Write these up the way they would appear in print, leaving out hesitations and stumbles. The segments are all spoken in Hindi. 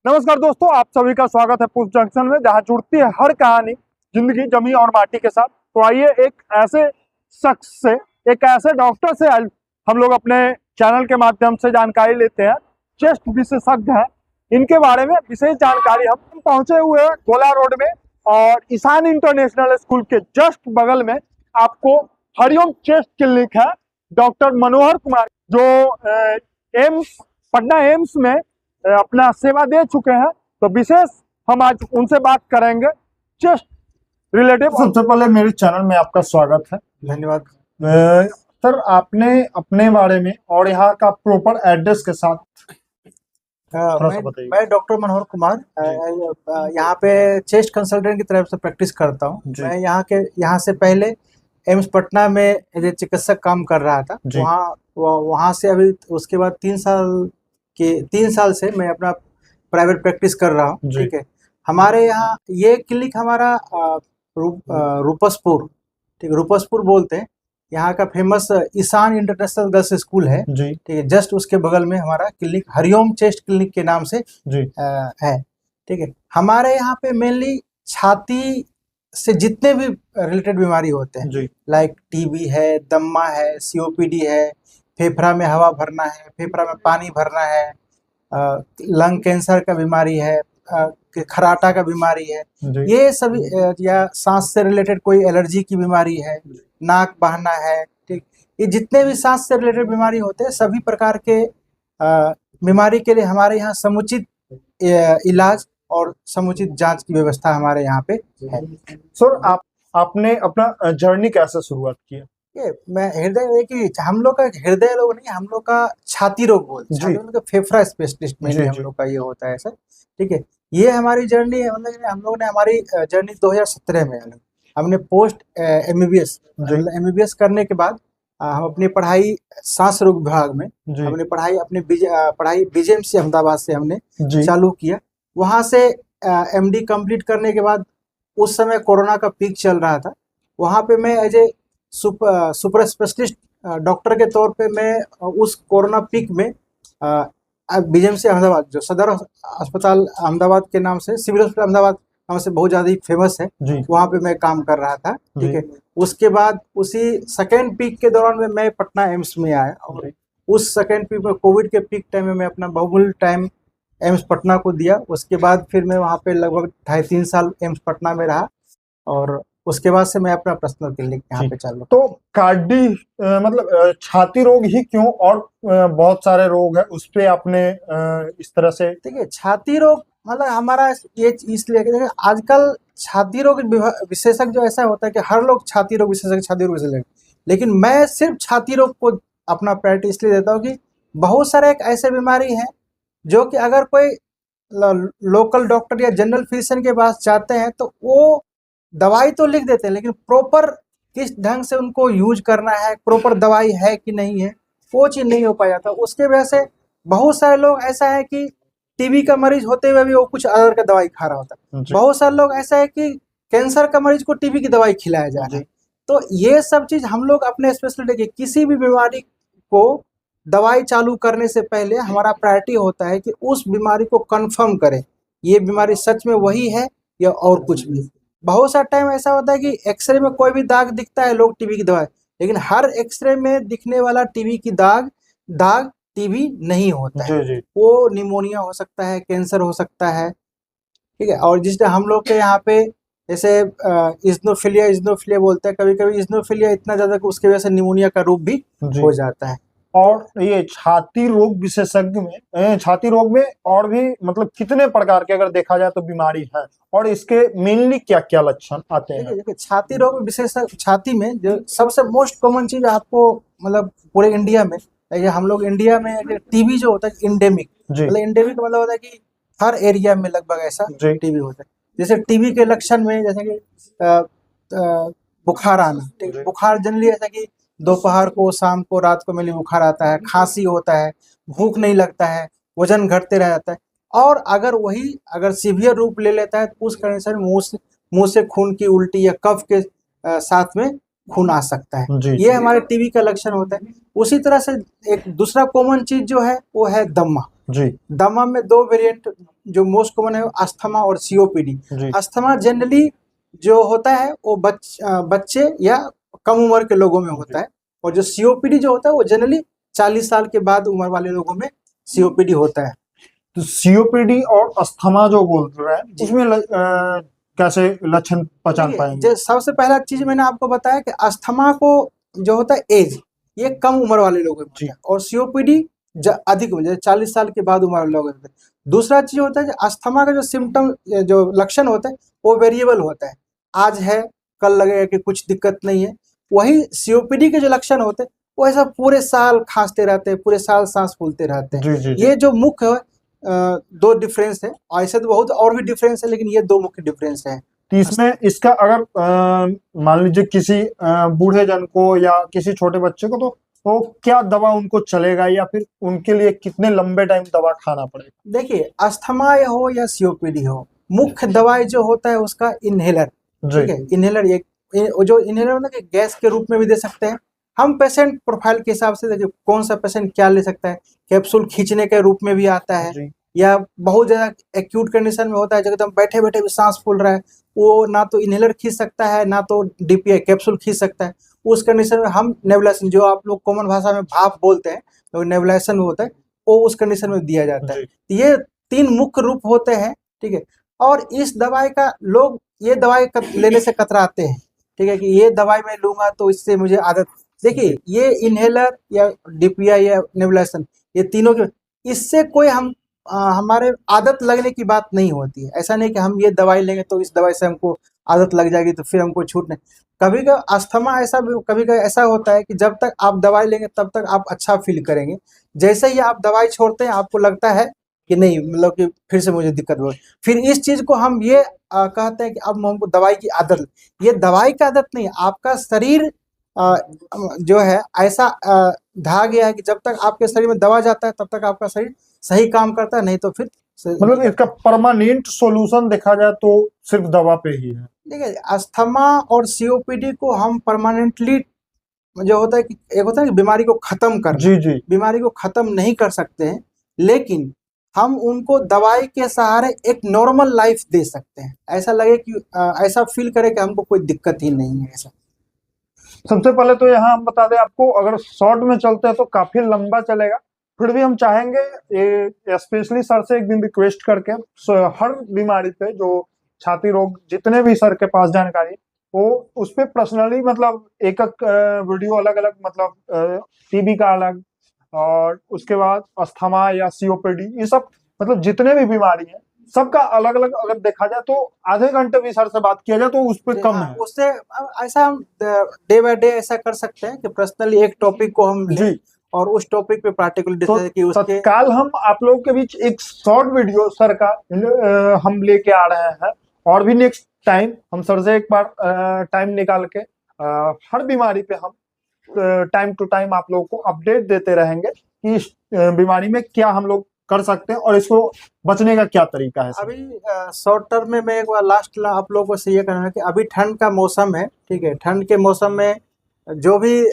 नमस्कार दोस्तों, आप सभी का स्वागत है पुश जंक्शन में, जहां जुड़ती है हर कहानी जिंदगी, जमी और माटी के साथ। तो आइए एक ऐसे शख्स से, एक ऐसे डॉक्टर से हम लोग अपने चैनल के माध्यम से जानकारी लेते हैं। चेस्ट विशेषज्ञ हैं, इनके बारे में विशेष जानकारी। हम पहुंचे हुए हैं गोला रोड में और ईशान इंटरनेशनल स्कूल के जस्ट बगल में आपको हरिओम चेस्ट क्लिनिक है। डॉक्टर मनोहर कुमार जो एम्स, पटना एम्स में अपना सेवा दे चुके हैं, तो विशेष हम आज उनसे बात करेंगे चेस्ट रिलेटिव। सबसे पहले मेरे चैनल में आपका स्वागत है। धन्यवाद सर, आपने अपने बारे में और यहाँ का प्रॉपर एड्रेस के साथ थोड़ा सा बताइए। मैं डॉक्टर मनोहर कुमार यहाँ पे चेस्ट कंसल्टेंट की तरफ से प्रैक्टिस करता हूँ। मैं यहाँ से पहले एम्स पटना में एज ए चिकित्सक काम कर रहा था। वहाँ से अभी उसके बाद 3 साल से मैं अपना प्राइवेट प्रैक्टिस कर रहा हूँ। ठीक है, हमारे यहाँ ये क्लिनिक हमारा रूपसपुर, ठीक है, रूपसपुर बोलते हैं, यहाँ का famous Ishan international girls school है। ठीक है, जस्ट उसके बगल में हमारा क्लिनिक हरिओम चेस्ट क्लिनिक के नाम से है। ठीक है, हमारे यहाँ पे मेनली छाती से जितने भी रिलेटेड बीमारी होते हैं, लाइक टीबी है, दम्मा है, सीओपीडी है, फेफड़ा में हवा भरना है, फेफड़ा में पानी भरना है, लंग कैंसर का बीमारी है, खराटा का बीमारी है, ये सभी, या सांस से रिलेटेड कोई एलर्जी की बीमारी है, नाक बहना है, ठीक, ये जितने भी सांस से रिलेटेड बीमारी होते हैं, सभी प्रकार के बीमारी के लिए हमारे यहाँ समुचित इलाज और समुचित जांच की व्यवस्था हमारे यहाँ पे है। सर, आपने अपना जर्नी कैसे शुरुआत किया? ये मैं हृदय की, हम लोग का हृदय रोग नहीं, हम लोग का छाती रोग बोलते हैं, हम लोग का फेफड़ा स्पेशलिस्ट में हम लोग का ये होता है सर। ठीक है, ये हमारी जर्नी है। हम लोग ने हमारी जर्नी 2017 में हमने पोस्ट एमबीबीएस करने के बाद हम अपनी पढ़ाई सांस रोग विभाग में हमने पढ़ाई बीजेएमसी अहमदाबाद से हमने चालू किया। वहाँ से एमडी कंप्लीट करने के बाद उस समय कोरोना का पीक चल रहा था। वहाँ पे मैं as a super specialist doctor के तौर पे मैं उस कोरोना पीक में बीजेएमसी अहमदाबाद, जो सदर अस्पताल अहमदाबाद के नाम से, सिविल हॉस्पिटल अहमदाबाद नाम से बहुत ज़्यादा फेमस है, वहाँ पे मैं काम कर रहा था। ठीक है, उसके बाद उसी सेकेंड पीक के दौरान में मैं पटना एम्स में आया और उस सेकेंड पीक में, कोविड के पीक टाइम में, मैं अपना बहुमूल्य टाइम एम्स पटना को दिया। उसके बाद फिर मैं वहाँ पे लगभग 2.5-3 साल एम्स पटना में रहा और उसके बाद से मैं अपना पर्सनल क्लिनिक यहाँ पे चालू। तो कार्डी मतलब छाती रोग ही क्यों, और बहुत सारे रोग है उस पे आपने इस तरह से? देखिए, छाती रोग मतलब हमारा ये इसलिए आजकल छाती रोग विशेषज्ञ जो ऐसा होता है कि हर लोग छाती रोग विशेषज्ञ, लेकिन मैं सिर्फ छाती रोग को अपना प्रायोरिटी इसलिए देता हूँ कि बहुत सारे एक ऐसे बीमारी हैं जो कि अगर कोई लोकल डॉक्टर या जनरल फिजिशियन के पास जाते हैं तो वो दवाई तो लिख देते हैं, लेकिन प्रॉपर किस ढंग से उनको यूज करना है, प्रॉपर दवाई है कि नहीं है, वो चीज़ नहीं हो पाया था। उसके वजह से बहुत सारे लोग ऐसा है कि टीबी का मरीज होते हुए भी वो कुछ अदर का दवाई खा रहा होता है। बहुत सारे लोग ऐसा है कि कैंसर का मरीज को टीबी की दवाई खिलाया जा रहा है। तो ये सब चीज़ हम लोग अपने स्पेशलिस्ट के किसी भी बीमारी को दवाई चालू करने से पहले हमारा प्रायोरिटी होता है कि उस बीमारी को कंफर्म करें, ये बीमारी सच में वही है या और कुछ भी। बहुत सारा टाइम ऐसा होता है कि एक्सरे में कोई भी दाग दिखता है, लोग टीबी की दवाई, लेकिन हर एक्सरे में दिखने वाला टीबी की दाग टीबी नहीं होता है। वो निमोनिया हो सकता है, कैंसर हो सकता है। ठीक है, और जिससे हम लोग के यहाँ पे जैसे इज्नोफिलिया बोलते हैं, कभी कभी इज्नोफिलिया इतना ज्यादा कि उसकी वजह से निमोनिया का रूप भी हो जाता है। और ये छाती रोग विशेषज्ञ में, छाती रोग में और भी मतलब कितने प्रकार के अगर देखा जाए तो बीमारी है, और इसके मेनली क्या क्या लक्षण आते हैं? देखिए, छाती रोग विशेषज्ञ, छाती में जो सबसे मोस्ट कॉमन चीज आपको मतलब पूरे इंडिया में, हम लोग इंडिया में टीबी जो होता है इंडेमिक, मतलब इंडेमिक मतलब होता है कि हर एरिया में लगभग ऐसा टीबी होता है। जैसे टीबी के लक्षण में जैसे कि बुखार आना, बुखार जनरली ऐसा कि दोपहर को, शाम को, रात को मेनली बुखार आता है, खांसी होता है, भूख नहीं लगता है, वजन घटते रह जाता है, और अगर सीवियर रूप ले लेता है तो उस कंडीशन में मुंह से खून की उल्टी या कफ के साथ में खून आ सकता है। ये हमारे टीबी का लक्षण होता है। उसी तरह से एक दूसरा कॉमन चीज जो है वो है दमा। दमा में 2 वेरिएंट जो मोस्ट कॉमन है अस्थमा और सीओपीडी। जी अस्थमा जनरली जो होता है वो बच्चे या कम उम्र के लोगों में होता है, और जो सीओपीडी जो होता है वो जनरली 40 साल के बाद उम्र वाले लोगों में सीओपीडी होता है। तो सीओपीडी और अस्थमा जो बोल रहे हैं जी। उसमें कैसे लक्षण पहचान देखिए, पाएंगे? सबसे पहला चीज मैंने आपको बताया कि अस्थमा को जो होता है एज, ये कम उम्र वाले लोगों में होता जी। है, और सीओपीडी अधिक जैसे 40 साल के बाद उम्र वाले लोगों में होता है। दूसरा चीज होता है कि अस्थमा का जो सिम्टम जो लक्षण होता है वो वेरिएबल होता है, आज है कल लगेगा कि कुछ दिक्कत नहीं है। वही सीओपीडी के जो लक्षण होते हैं वो ऐसा पूरे साल खांसते रहते हैं, पूरे साल सांस फूलते रहते हैं। जी जी जी। ये जो मुख्य दो डिफरेंस है, ऐसे तो बहुत और भी डिफरेंस है लेकिन ये दो मुख्य डिफरेंस है। तो इसमें इसका अगर मान लीजिए किसी बूढ़े जन को या किसी छोटे बच्चे को, तो क्या दवा उनको चलेगा या फिर उनके लिए कितने लंबे टाइम दवा खाना पड़ेगा? देखिए, अस्थमा हो या सीओपीडी हो, मुख्य दवाई जो होता है उसका इनहेलर, ठीक है। इनहेलर जो इनहेलर मतलब कि गैस के रूप में भी दे सकते हैं। हम पेशेंट प्रोफाइल के हिसाब से देखिए कौन सा पेशेंट क्या ले सकता है। कैप्सूल खींचने के रूप में भी आता है, जी या बहुत ज्यादा एक्यूट कंडीशन में होता है, जब एकदम बैठे बैठे भी सांस फूल रहा है, वो ना तो इनहेलर खींच सकता है ना तो डीपीआई कैप्सूल खींच सकता है। उस कंडीशन में हम नेबुलाइजेशन, जो आप लोग कॉमन भाषा में भाप बोलते हैं, तो नेबुलाइजेशन होता है, वो उस कंडीशन में दिया जाता है। जी ये 3 मुख्य रूप होते हैं, ठीक है। और इस दवाई का लोग ये दवाई लेने से कतराते हैं, ठीक है, कि ये दवाई मैं लूंगा तो इससे मुझे आदत। देखिए, ये इनहेलर या डीपीआई या नेबुलाइजेशन, ये तीनों के इससे कोई हमारे आदत लगने की बात नहीं होती है। ऐसा नहीं कि हम ये दवाई लेंगे तो इस दवाई से हमको आदत लग जाएगी तो फिर हमको छूट नहीं। कभी का अस्थमा ऐसा भी कभी का ऐसा होता है कि जब तक आप दवाई लेंगे तब तक आप अच्छा फील करेंगे, जैसे ही आप दवाई छोड़ते हैं आपको लगता है कि नहीं, मतलब कि फिर से मुझे दिक्कत हो। फिर इस चीज को हम ये कहते हैं कि अब हमको दवाई की आदत। ये दवाई की आदत नहीं, आपका शरीर जो है ऐसा ढा गया है कि जब तक आपके शरीर में दवा जाता है तब तक आपका शरीर सही काम करता है, नहीं तो फिर मतलब इसका परमानेंट सॉल्यूशन देखा जाए तो सिर्फ दवा पे ही है। देखिए, अस्थमा और सीओपीडी को हम परमानेंटली, जो होता है कि एक होता है कि बीमारी को खत्म करना, जी जी। बीमारी को खत्म नहीं कर सकते हैं, लेकिन हम उनको दवाई के सहारे एक नॉर्मल लाइफ दे सकते हैं। ऐसा लगे कि ऐसा फील करे कि हमको कोई दिक्कत ही नहीं है ऐसा। सबसे पहले तो यहाँ हम बता दें आपको, अगर शॉर्ट में चलते हैं तो काफी लंबा चलेगा, फिर भी हम चाहेंगे स्पेशली सर से एक दिन रिक्वेस्ट करके हर बीमारी पे, जो छाती रोग जितने भी सर के पास जानकारी, वो उस पर पर्सनली मतलब एक वीडियो अलग अलग, मतलब टीबी का अलग, और उसके बाद अस्थमा या सीओपीडी, ये सब मतलब जितने भी बीमारी है सबका अलग अलग अगर देखा जाए तो आधे घंटे भी सर से बात किया जाए तो उस पर कम है। उससे ऐसा हम डे बाय डे ऐसा कर सकते हैं कि पर्सनली एक टॉपिक को हम लें और उस टॉपिक पे पार्टिकुलर डिस्कस कि उसके कल हम आप लोगों के बीच एक शॉर्ट वीडियो सर का हम लेके आ रहे हैं, और भी नेक्स्ट टाइम हम सर से एक बार टाइम निकाल के हर बीमारी पे हम टाइम टू टाइम आप लोगों को अपडेट देते रहेंगे कि इस बीमारी में क्या हम लोग कर सकते हैं और इसको बचने का क्या तरीका है। अभी शॉर्ट टर्म में मैं एक बार लास्ट आप लोगों को से ये कहना है कि अभी ठंड का मौसम है, ठीक है। ठंड के मौसम में जो भी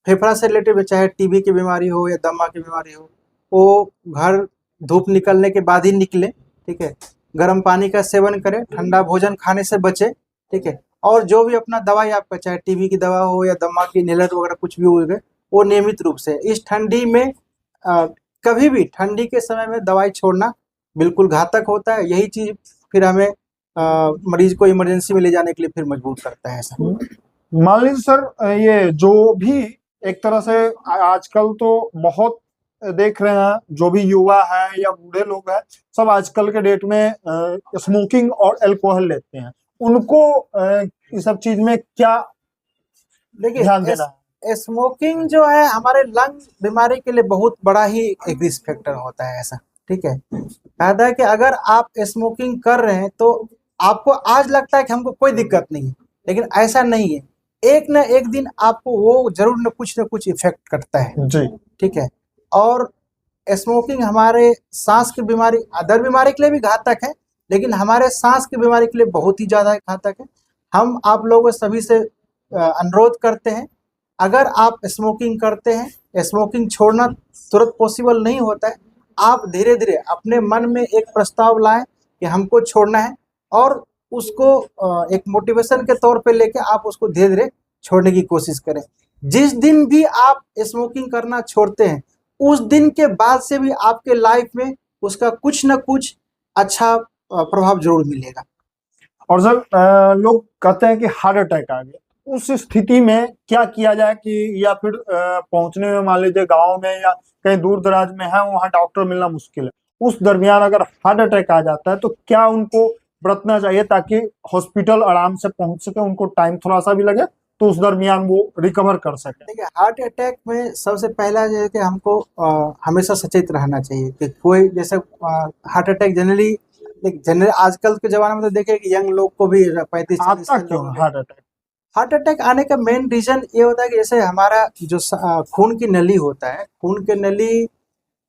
फेफड़ा से रिलेटेड, चाहे टीबी की बीमारी हो या दमा की बीमारी हो, वो घर धूप निकलने के बाद ही निकले, ठीक है। गर्म पानी का सेवन करें, ठंडा भोजन खाने से बचे, ठीक है। और जो भी अपना दवाई आपका, चाहे टीबी की दवा हो या दमा की इनहेलर वगैरह कुछ भी हो गए, वो नियमित रूप से। इस ठंडी में कभी भी ठंडी के समय में दवाई छोड़ना बिल्कुल घातक होता है। यही चीज फिर हमें मरीज को इमरजेंसी में ले जाने के लिए फिर मजबूर करता है ऐसा। मान लीजिए सर, ये जो भी एक तरह से आजकल तो बहुत देख रहे हैं, जो भी युवा है या बूढ़े लोग हैं, सब आजकल के डेट में स्मोकिंग और अल्कोहल लेते हैं, उनको इस सब चीज में क्या ध्यान देना है? स्मोकिंग जो है हमारे लंग बीमारी के लिए बहुत बड़ा ही एक रिस्क फैक्टर होता है ऐसा, ठीक है। कहता है कि अगर आप स्मोकिंग कर रहे हैं तो आपको आज लगता है कि हमको कोई दिक्कत नहीं है, लेकिन ऐसा नहीं है। एक न एक दिन आपको वो जरूर न कुछ इफेक्ट करता है जी, ठीक है। और स्मोकिंग हमारे सांस की बीमारी, अदर बीमारी के लिए भी घातक है, लेकिन हमारे सांस की बीमारी के लिए बहुत ही ज्यादा घातक है। हम आप लोगों सभी से अनुरोध करते हैं, अगर आप स्मोकिंग करते हैं, स्मोकिंग छोड़ना तुरंत पॉसिबल नहीं होता है, आप धीरे धीरे अपने मन में एक प्रस्ताव लाएं कि हमको छोड़ना है, और उसको एक मोटिवेशन के तौर पे लेके आप उसको धीरे धीरे छोड़ने की कोशिश करें। जिस दिन भी आप स्मोकिंग करना छोड़ते हैं, उस दिन के बाद से भी आपके लाइफ में उसका कुछ ना कुछ अच्छा प्रभाव जरूर मिलेगा। और सर लोग कहते हैं कि हार्ट अटैक आ गया, उस स्थिति में क्या किया जाए कि, या फिर पहुंचने में मान लीजिए गाँव में या कहीं दूर दराज में है, वहाँ डॉक्टर मिलना मुश्किल है, उस दरमियान अगर हार्ट अटैक आ जाता है तो क्या उनको बरतना चाहिए ताकि हॉस्पिटल आराम से पहुंच सके, उनको टाइम थोड़ा सा भी लगे तो उस दरमियान वो रिकवर कर सके? देखिए, हार्ट अटैक में सबसे पहला जो है कि हमको हमेशा सचेत रहना चाहिए कि कोई जैसे हार्ट अटैक जनरली आजकल के जमाने में तो देखे कि यंग लोग को भी 35-40 आता क्यों हार्ट अटैक? हार्ट अटैक आने का मेन रीजन ये होता है कि जैसे हमारा जो खून की नली होता है, खून की नली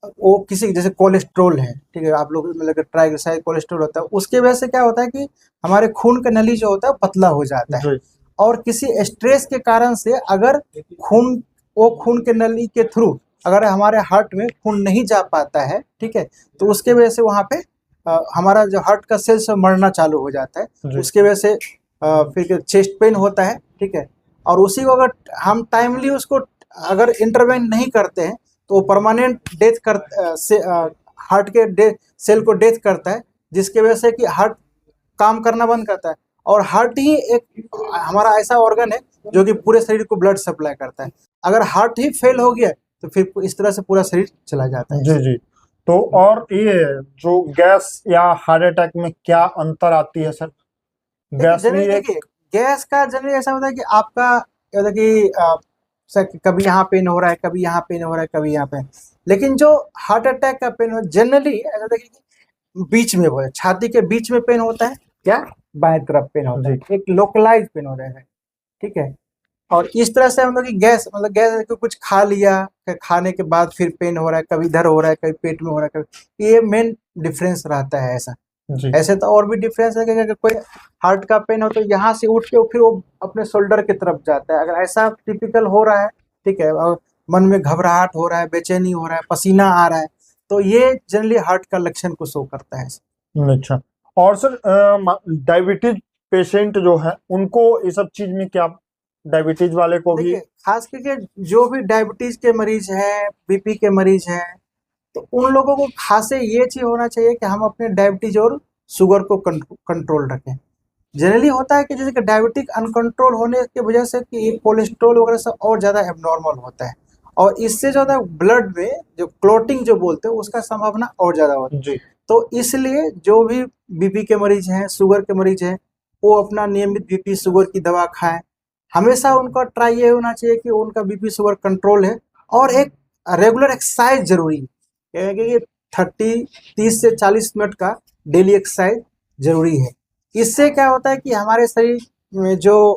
वो किसी जैसे कोलेस्ट्रोल है, ठीक है, आप लोग मतलब ट्राइग्लिसराइड कोलेस्ट्रोल होता है, उसके वजह से क्या होता है कि हमारे खून का नली जो होता है पतला हो जाता है, जी और किसी स्ट्रेस के कारण से अगर खून के नली के थ्रू अगर हमारे हार्ट में खून नहीं जा पाता है, ठीक है, तो उसके वजह से वहाँ पे हमारा जो हार्ट का सेल सब मरना चालू हो जाता है, जी। उसके वजह से फिर चेस्ट पेन होता है, ठीक है, और उसी को अगर हम टाइमली उसको अगर इंटरवेंट नहीं करते हैं तो वो परमानेंट डेथ कर हार्ट के सेल को डेथ करता है, जिसके वजह से कि हार्ट काम करना बंद करता है। और हार्ट ही एक हमारा ऐसा ऑर्गन है जो कि पूरे शरीर को ब्लड सप्लाई करता है। अगर हार्ट ही फेल हो गया तो फिर इस तरह से पूरा शरीर चला जाता है। जी जी। तो और ये जो गैस या हार्ट अटैक में क्या अंतर आती है सर? गैस भी एक देखिए, गैस का जनरली ऐसा होता है कि आपका होता है कि कभी यहाँ पेन हो रहा है, कभी यहाँ पेन हो रहा है, कभी यहाँ पेन, लेकिन जो हार्ट अटैक का पेन हो जनरली ऐसा होता है कि बीच में हो, छाती के बीच में पेन होता है, क्या बाएं तरफ पेन होता है, एक लोकलाइज पेन हो रहा है, ठीक है। और इस तरह से हम लोग की गैस को कुछ खा लिया, खाने के बाद फिर पेन हो रहा है, कभी इधर हो रहा है, कभी पेट में हो रहा है, कभी, ये मेन डिफरेंस रहता है ऐसा। जी ऐसे तो और भी डिफरेंस है कि अगर कोई हार्ट का पेन हो तो यहाँ से उठ के फिर वो अपने शोल्डर की तरफ जाता है, अगर ऐसा टिपिकल हो रहा है, ठीक है, और मन में घबराहट हो रहा है, बेचैनी हो रहा है, पसीना आ रहा है, तो ये जनरली हार्ट का लक्षण को शो करता है। अच्छा। और सर डायबिटीज पेशेंट जो है उनको ये सब चीज में क्या, डायबिटीज वाले को भी? देखिए, खास करके जो भी डायबिटीज के मरीज हैं, बीपी के मरीज हैं, तो उन लोगों को खासे ये चीज होना चाहिए कि हम अपने डायबिटीज और शुगर को कंट्रोल रखें। जनरली होता है कि जैसे कि डायबिटिक अनकंट्रोल होने की वजह से कि कोलेस्ट्रॉल वगैरह सब और ज़्यादा एबनॉर्मल होता है, और इससे जो है ब्लड में जो क्लोटिंग जो बोलते हैं उसका संभावना और ज़्यादा होता है। जी तो इसलिए जो भी बीपी के मरीज हैं, शुगर के मरीज हैं, वो अपना नियमित बीपी शुगर की दवा खाएं। हमेशा उनका ट्राई ये होना चाहिए कि उनका बीपी शुगर कंट्रोल है, और एक रेगुलर एक्सरसाइज जरूरी है कि 30 से 40 मिनट का डेली एक्सरसाइज जरूरी है। इससे क्या होता है कि हमारे शरीर में जो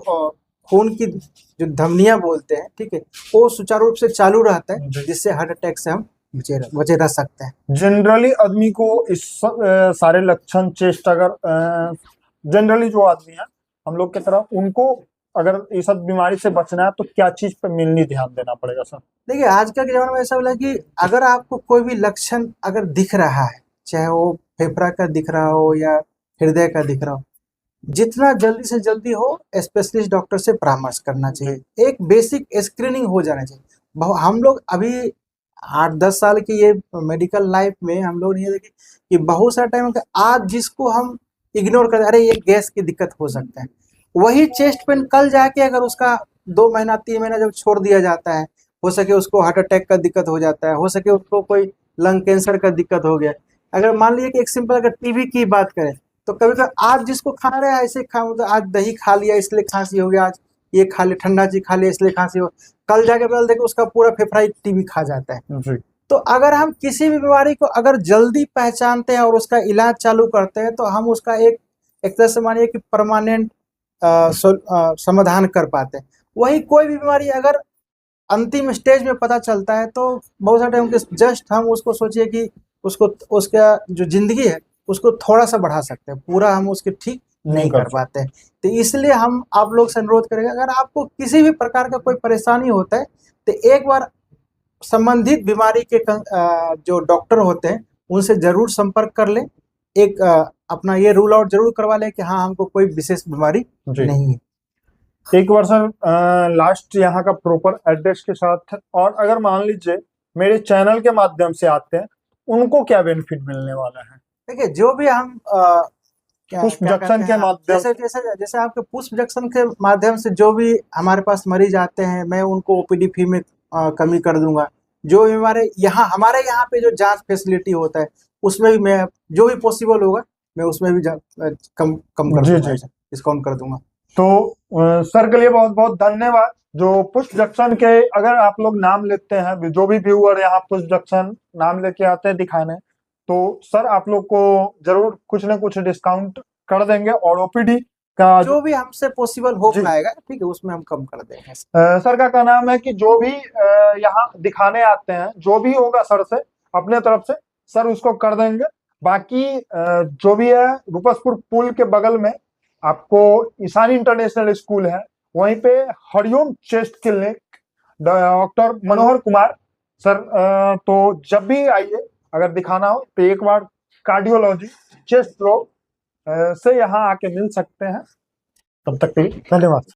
खून की जो धमनियां बोलते हैं, ठीक है, वो सुचारू रूप से चालू रहता है, जिससे हार्ट अटैक से हम बचे रह सकते हैं। जनरली आदमी को इस सारे लक्षण चेस्ट, अगर जनरली जो आदमी है हम लोग की तरह, उनको अगर ये सब बीमारी से बचना है तो क्या चीज पे मेनली ध्यान देना पड़ेगा सर? देखिए, आजकल के जमाने में ऐसा बोला कि अगर आपको कोई भी लक्षण अगर दिख रहा है, चाहे वो फेफड़ा का दिख रहा हो या हृदय का दिख रहा हो, जितना जल्दी से जल्दी हो स्पेशलिस्ट डॉक्टर से परामर्श करना चाहिए। एक बेसिक स्क्रीनिंग हो जाना चाहिए। हम लोग अभी 8-10 साल की ये मेडिकल लाइफ में हम लोग ये देखे कि बहुत सारा टाइम आज जिसको हम इग्नोर कर, अरे ये गैस की दिक्कत हो सकता है, वही चेस्ट पेन कल जाके अगर उसका 2 महीना 3 महीना जब छोड़ दिया जाता है, हो सके उसको हार्ट अटैक का दिक्कत हो जाता है, हो सके उसको कोई लंग कैंसर का दिक्कत हो गया। अगर मान लीजिए कि एक सिंपल अगर टीबी की बात करें, तो कभी कभी आज जिसको खा रहे हैं ऐसे खा, मतलब आज दही खा लिया इसलिए खांसी हो गया, आज ये खा लिया ठंडा चीज खा लिया इसलिए खांसी हो, कल जाके पता देखो उसका पूरा फेफड़ा टीबी खा जाता है। जी तो अगर हम किसी भी बीमारी को अगर जल्दी पहचानते हैं और उसका इलाज चालू करते हैं, तो हम उसका एक तरह से मानिए कि परमानेंट समाधान कर पाते हैं। वही कोई भी बीमारी अगर अंतिम स्टेज में पता चलता है तो बहुत सारे टाइम जस्ट हम उसको सोचिए कि उसको उसका जो जिंदगी है उसको थोड़ा सा बढ़ा सकते हैं, पूरा हम उसके ठीक नहीं कर पाते हैं। तो इसलिए हम आप लोग से अनुरोध करेंगे, अगर आपको किसी भी प्रकार का कोई परेशानी होता है तो एक बार संबंधित बीमारी के जो डॉक्टर होते हैं उनसे जरूर संपर्क कर लें। एक अपना ये रूल आउट जरूर करवा लें कि हाँ हमको कोई विशेष बीमारी जी नहीं है। एक बार सर लास्ट यहाँ का प्रॉपर एड्रेस के साथ, और अगर मान लीजिए मेरे चैनल के माध्यम से आते हैं उनको क्या बेनिफिट मिलने वाला है? देखिए जो भी हम पुष्प जंक्शन के माध्यम जैसे जैसे जैसे आपके पुष्प जंक्शन के माध्यम से जो भी हमारे पास मरीज आते हैं, मैं उनको ओपीडी फी में कमी कर दूंगा। जो भी हमारे यहाँ पे जो जांच फैसिलिटी होता है उसमें भी मैं जो भी पॉसिबल होगा मैं उसमें भी कम कर जी दूंगा, जी। डिस्काउंट कर दूंगा। तो सर के लिए बहुत बहुत धन्यवाद। जो पुष्प जंक्शन के अगर आप लोग नाम लेते हैं, जो भी व्यूअर यहाँ पुष्प जंक्शन नाम लेके आते हैं दिखाने, तो सर आप लोग को जरूर कुछ ना कुछ डिस्काउंट कर देंगे, और ओपीडी का जो भी हमसे पॉसिबल हो जी। पाएगा ठीक है उसमें हम कम कर देंगे। सर का कहना है कि जो भी यहाँ दिखाने आते हैं जो भी होगा सर से अपने तरफ से सर उसको कर देंगे। बाकी जो भी है रूपसपुर पुल के बगल में आपको ईशानी इंटरनेशनल स्कूल है, वहीं पे Hariom chest clinic doctor Manohar Kumar sir, तो जब भी आइए अगर दिखाना हो तो एक बार कार्डियोलॉजी चेस्ट रोग से यहाँ आके मिल सकते हैं। तब तक के लिए धन्यवाद।